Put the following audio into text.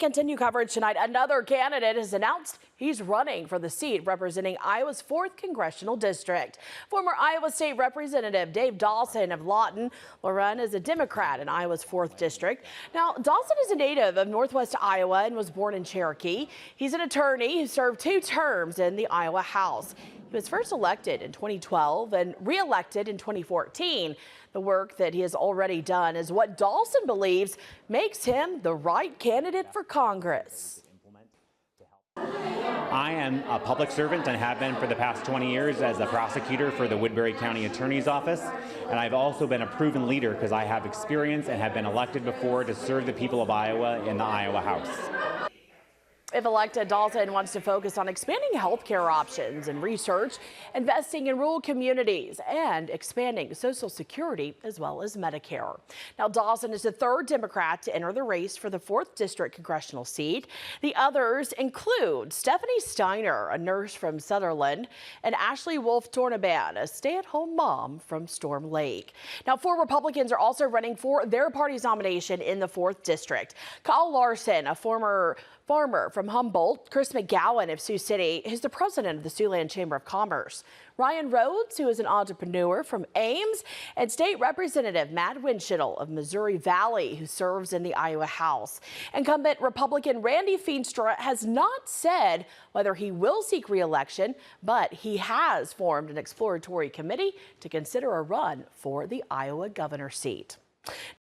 Continue coverage tonight. Another candidate has announced he's running for the seat representing Iowa's 4th Congressional District. Former Iowa State Representative Dave Dawson of Lawton will run as a Democrat in Iowa's 4th District. Now, Dawson is a native of Northwest Iowa and was born in Cherokee. He's an attorney who served 2 terms in the Iowa House. He was first elected in 2012 and re-elected in 2014. The work that he has already done is what Dawson believes makes him the right candidate for Congress. I am a public servant and have been for the past 20 years as a prosecutor for the Woodbury County Attorney's Office. And I've also been a proven leader because I have experience and have been elected before to serve the people of Iowa in the Iowa House. If elected, Dawson wants to focus on expanding health care options and research, investing in rural communities, and expanding Social Security as well as Medicare. Now, Dawson is the 3rd Democrat to enter the race for the 4th District congressional seat. The others include Stephanie Steiner, a nurse from Sutherland, and Ashley Wolf-Tornaban, a stay-at-home mom from Storm Lake. Now, 4 Republicans are also running for their party's nomination in the 4th District. Kyle Larson, a former farmer from Humboldt, Chris McGowan of Sioux City, who's the president of the Siouxland Chamber of Commerce, Ryan Rhodes, who is an entrepreneur from Ames, and State Representative Matt Winchittle of Missouri Valley, who serves in the Iowa House. Incumbent Republican Randy Feenstra has not said whether he will seek re-election, but he has formed an exploratory committee to consider a run for the Iowa governor seat.